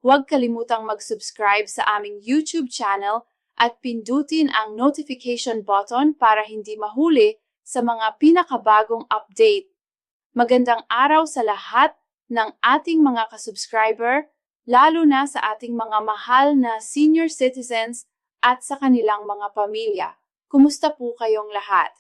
huwag kalimutang mag-subscribe sa aming YouTube channel at pindutin ang notification button para hindi mahuli sa mga pinakabagong update. Magandang araw sa lahat ng ating mga kasubscriber, lalo na sa ating mga mahal na senior citizens at sa kanilang mga pamilya. Kumusta po kayong lahat?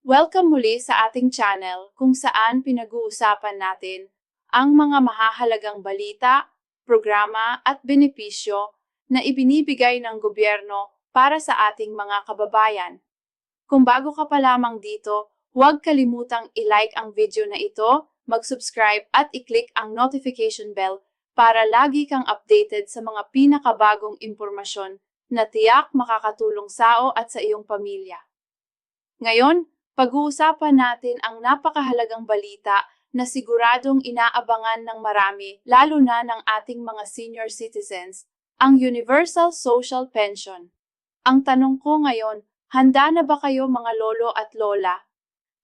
Welcome muli sa ating channel kung saan pinag-uusapan natin ang mga mahahalagang balita, programa at benepisyo na ibinibigay ng gobyerno para sa ating mga kababayan. Kung bago ka pa lamang dito, huwag kalimutang i-like ang video na ito, mag-subscribe at i-click ang notification bell para lagi kang updated sa mga pinakabagong impormasyon na tiyak makakatulong sa at sa iyong pamilya. Ngayon, pag-uusapan natin ang napakahalagang balita na siguradong inaabangan ng marami, lalo na ng ating mga senior citizens, ang Universal Social Pension. Ang tanong ko ngayon, handa na ba kayo mga lolo at lola?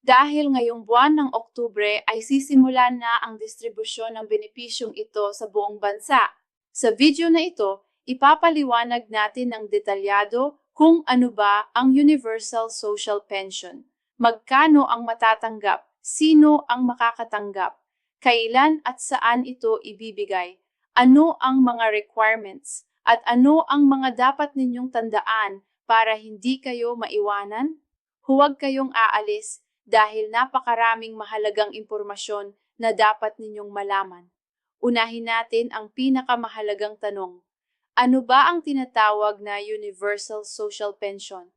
Dahil ngayong buwan ng Oktubre ay sisimulan na ang distribusyon ng benepisyong ito sa buong bansa. Sa video na ito, ipapaliwanag natin ng detalyado kung ano ba ang Universal Social Pension. Magkano ang matatanggap? Sino ang makakatanggap? Kailan at saan ito ibibigay? Ano ang mga requirements? At ano ang mga dapat ninyong tandaan para hindi kayo maiwanan? Huwag kayong aalis dahil napakaraming mahalagang impormasyon na dapat ninyong malaman. Unahin natin ang pinakamahalagang tanong. Ano ba ang tinatawag na Universal Social Pension?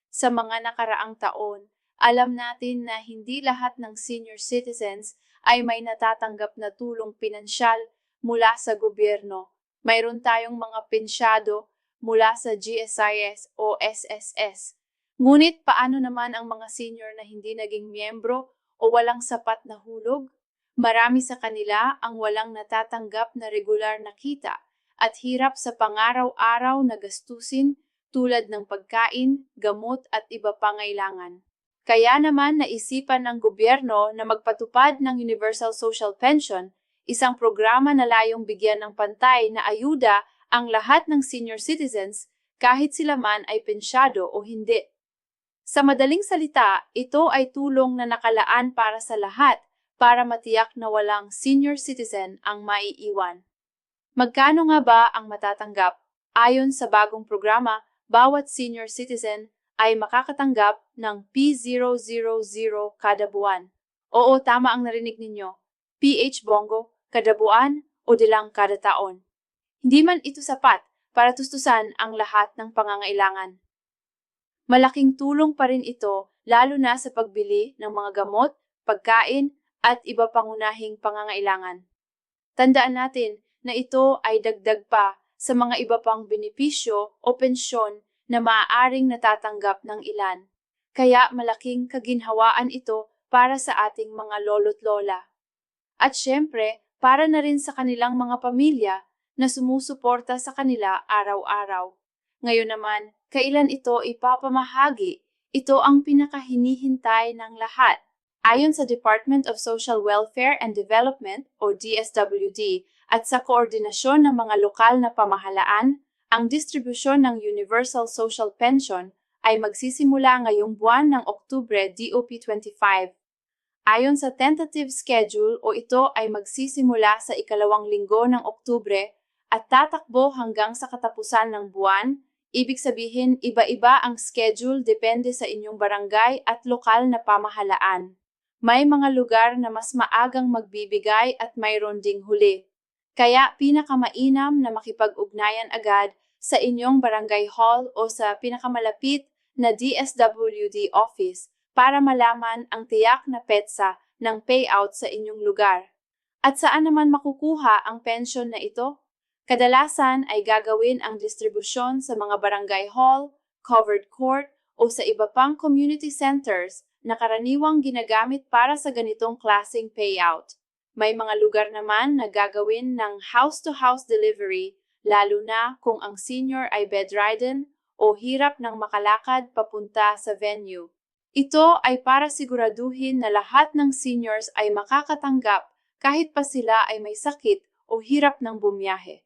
Sa mga nakaraang taon, alam natin na hindi lahat ng senior citizens ay may natatanggap na tulong pinansyal mula sa gobyerno. Mayroon tayong mga pensyado mula sa GSIS o SSS. Ngunit paano naman ang mga senior na hindi naging miyembro o walang sapat na hulog? Marami sa kanila ang walang natatanggap na regular na kita at hirap sa pangaraw-araw na gastusin tulad ng pagkain, gamot at iba pangailangan. Kaya naman naisipan ng gobyerno na magpatupad ng Universal Social Pension, isang programa na layong bigyan ng pantay na ayuda ang lahat ng senior citizens kahit sila man ay pensyado o hindi. Sa madaling salita, ito ay tulong na nakalaan para sa lahat para matiyak na walang senior citizen ang maiiwan. Magkano nga ba ang matatanggap? Ayon sa bagong programa, bawat senior citizen ay makakatanggap ng P000 kada buwan. Oo, tama ang narinig ninyo. PH Bongo, kada buwan o dilang kada taon. Hindi man ito sapat para tustusan ang lahat ng pangangailangan. Malaking tulong pa rin ito lalo na sa pagbili ng mga gamot, pagkain at iba pangunahing pangangailangan. Tandaan natin na ito ay dagdag pa sa mga iba pang benepisyo o pensyon na maaaring natatanggap ng ilan. Kaya malaking kaginhawaan ito para sa ating mga lolo't lola. At syempre, para na rin sa kanilang mga pamilya na sumusuporta sa kanila araw-araw. Ngayon naman, kailan ito ipapamahagi? Ito ang pinakahinihintay ng lahat. Ayon sa Department of Social Welfare and Development o DSWD at sa koordinasyon ng mga lokal na pamahalaan, ang distribusyon ng Universal Social Pension ay magsisimula ngayong buwan ng Oktubre DOP25. Ayon sa tentative schedule o ito ay magsisimula sa ikalawang linggo ng Oktubre at tatakbo hanggang sa katapusan ng buwan. Ibig sabihin, iba-iba ang schedule depende sa inyong barangay at lokal na pamahalaan. May mga lugar na mas maagang magbibigay at mayroon ding huli. Kaya pinakamainam na makipag-ugnayan agad sa inyong barangay hall o sa pinakamalapit na DSWD office para malaman ang tiyak na petsa ng payout sa inyong lugar. At saan naman makukuha ang pension na ito? Kadalasan ay gagawin ang distribusyon sa mga barangay hall, covered court o sa iba pang community centers na karaniwang ginagamit para sa ganitong klaseng payout. May mga lugar naman na gagawin ng house-to-house delivery lalo na kung ang senior ay bedridden o hirap ng makalakad papunta sa venue. Ito ay para siguraduhin na lahat ng seniors ay makakatanggap kahit pa sila ay may sakit o hirap ng bumiyahe.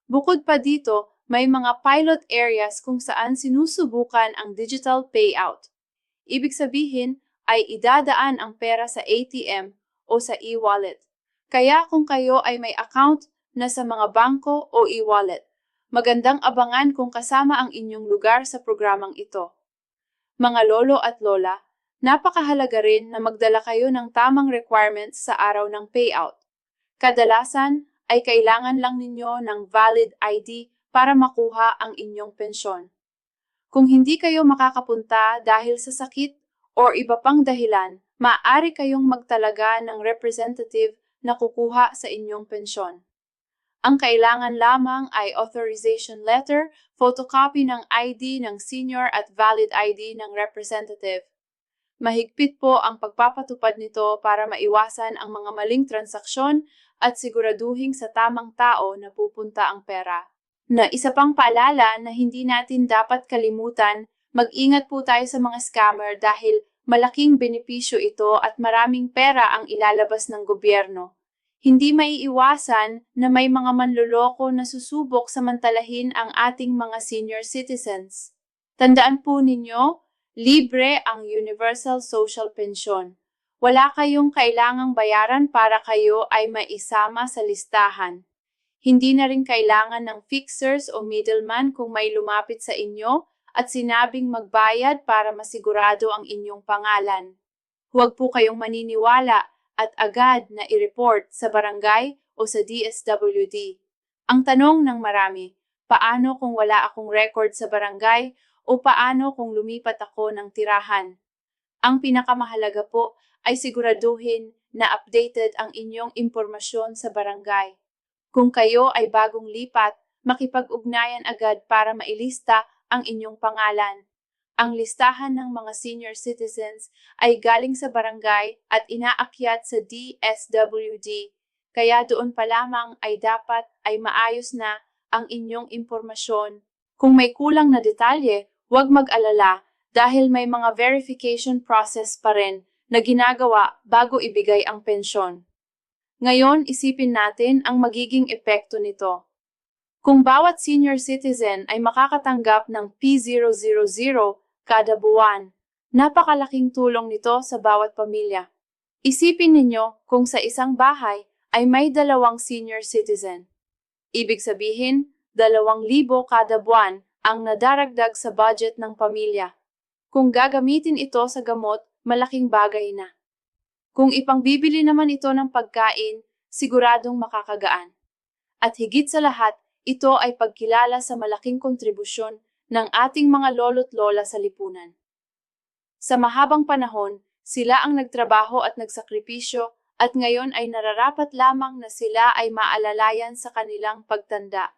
Bukod pa dito, may mga pilot areas kung saan sinusubukan ang digital payout. Ibig sabihin ay idadaan ang pera sa ATM o sa e-wallet. Kaya kung kayo ay may account na sa mga bangko o e-wallet, magandang abangan kung kasama ang inyong lugar sa programang ito. Mga lolo at lola, napakahalaga rin na magdala kayo ng tamang requirements sa araw ng payout. Kadalasan ay kailangan lang ninyo ng valid ID para makuha ang inyong pensyon. Kung hindi kayo makakapunta dahil sa sakit o iba pang dahilan, maaari kayong magtalaga ng representative na kukuha sa inyong pensyon. Ang kailangan lamang ay authorization letter, photocopy ng ID ng senior at valid ID ng representative. Mahigpit po ang pagpapatupad nito para maiwasan ang mga maling transaksyon at siguraduhin sa tamang tao na pupunta ang pera. Na isa pang paalala na hindi natin dapat kalimutan, mag-ingat po tayo sa mga scammer dahil malaking benepisyo ito at maraming pera ang ilalabas ng gobyerno. Hindi maiiwasan na may mga manloloko na susubok samantalahin ang ating mga senior citizens. Tandaan po ninyo, libre ang Universal Social Pension. Wala kayong kailangang bayaran para kayo ay maisama sa listahan. Hindi na rin kailangan ng fixers o middleman kung may lumapit sa inyo at sinabing magbayad para masigurado ang inyong pangalan. Huwag po kayong maniniwala at agad na i-report sa barangay o sa DSWD. Ang tanong ng marami, paano kung wala akong record sa barangay o paano kung lumipat ako ng tirahan? Ang pinakamahalaga po ay siguraduhin na updated ang inyong impormasyon sa barangay. Kung kayo ay bagong lipat, makipag-ugnayan agad para mailista ang inyong pangalan. Ang listahan ng mga senior citizens ay galing sa barangay at inaakyat sa DSWD, kaya doon pa lamang ay dapat ay maayos na ang inyong impormasyon. Kung may kulang na detalye, huwag mag-alala dahil may mga verification process pa rin na ginagawa bago ibigay ang pensyon. Ngayon, isipin natin ang magiging epekto nito. Kung bawat senior citizen ay makakatanggap ng P000 kada buwan, napakalaking tulong nito sa bawat pamilya. Isipin ninyo kung sa isang bahay ay may 2 senior citizen. Ibig sabihin, 2,000 kada buwan ang nadaragdag sa budget ng pamilya. Kung gagamitin ito sa gamot, malaking bagay na. Kung ipangbibili naman ito ng pagkain, siguradong makakagaan. At higit sa lahat, ito ay pagkilala sa malaking kontribusyon ng ating mga lolo't lola sa lipunan. Sa mahabang panahon, sila ang nagtrabaho at nagsakripisyo at ngayon ay nararapat lamang na sila ay maalalayan sa kanilang pagtanda.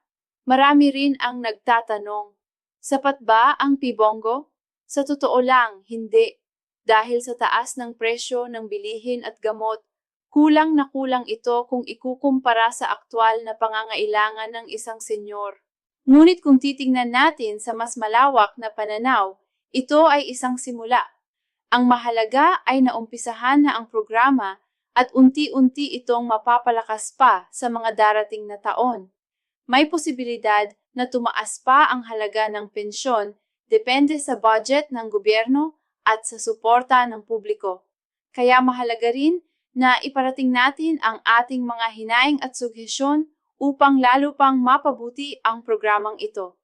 Marami rin ang nagtatanong, sapat ba ang pibonggo? Sa totoo lang, hindi. Dahil sa taas ng presyo ng bilihin at gamot, kulang na kulang ito kung ikukumpara sa aktwal na pangangailangan ng isang senyor. Ngunit kung titingnan natin sa mas malawak na pananaw, ito ay isang simula. Ang mahalaga ay naumpisahan na ang programa at unti-unti itong mapapalakas pa sa mga darating na taon. May posibilidad na tumaas pa ang halaga ng pensyon depende sa budget ng gobyerno at sa suporta ng publiko. Kaya mahalaga rin na iparating natin ang ating mga hinaing at suhesyon upang lalo pang mapabuti ang programang ito.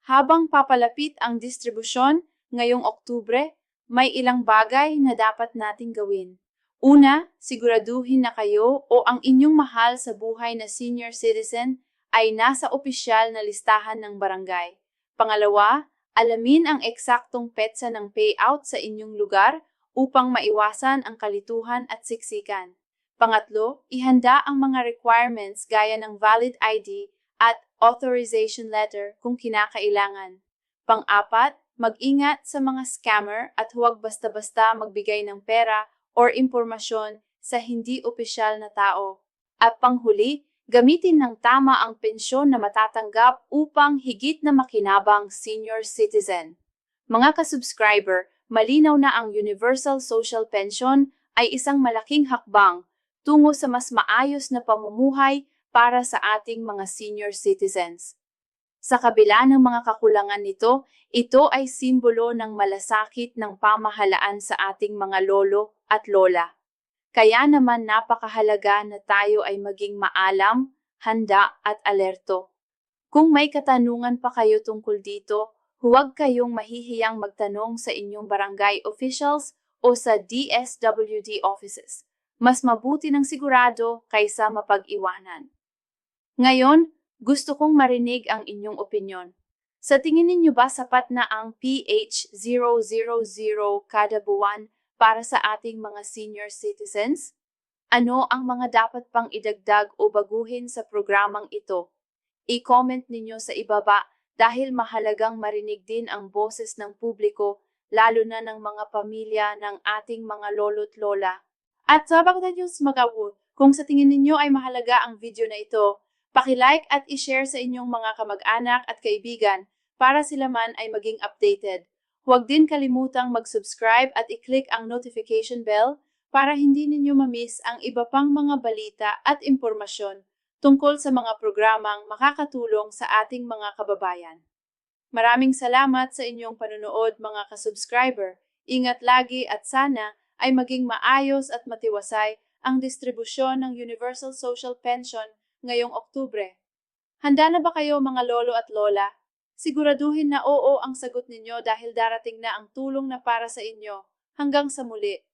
Habang papalapit ang distribusyon ngayong Oktubre, may ilang bagay na dapat nating gawin. Una, siguraduhin na kayo o ang inyong mahal sa buhay na senior citizen ay nasa opisyal na listahan ng barangay. Pangalawa, alamin ang eksaktong petsa ng payout sa inyong lugar upang maiwasan ang kalituhan at siksikan. Pangatlo, ihanda ang mga requirements gaya ng valid ID at authorization letter kung kinakailangan. Pang-apat, mag-ingat sa mga scammer at huwag basta-basta magbigay ng pera or impormasyon sa hindi opisyal na tao. At panghuli, gamitin ng tama ang pensyon na matatanggap upang higit na makinabang senior citizen. Mga ka-subscriber, malinaw na ang Universal Social Pension ay isang malaking hakbang tungo sa mas maayos na pamumuhay para sa ating mga senior citizens. Sa kabila ng mga kakulangan nito, ito ay simbolo ng malasakit ng pamahalaan sa ating mga lolo at lola. Kaya naman napakahalaga na tayo ay maging maalam, handa at alerto. Kung may katanungan pa kayo tungkol dito, huwag kayong mahihiyang magtanong sa inyong barangay officials o sa DSWD offices. Mas mabuti ng sigurado kaysa mapag-iwanan. Ngayon, gusto kong marinig ang inyong opinyon. Sa tingin ninyo ba sapat na ang PH000 kada buwan para sa ating mga senior citizens? Ano ang mga dapat pang idagdag o baguhin sa programang ito? I-comment ninyo sa ibaba dahil mahalagang marinig din ang boses ng publiko, lalo na ng mga pamilya ng ating mga lolo't lola. At bago tayo mag-awol, kung sa tingin ninyo ay mahalaga ang video na ito, paki-like at i-share sa inyong mga kamag-anak at kaibigan para sila man ay maging updated. Huwag din kalimutang mag-subscribe at i-click ang notification bell para hindi ninyo ma-miss ang iba pang mga balita at impormasyon tungkol sa mga programang makakatulong sa ating mga kababayan. Maraming salamat sa inyong panunood mga kasubscriber. Ingat lagi at sana ay maging maayos at matiwasay ang distribusyon ng Universal Social Pension ngayong Oktubre. Handa na ba kayo mga lolo at lola? Siguraduhin na oo ang sagot ninyo dahil darating na ang tulong na para sa inyo. Hanggang sa muli.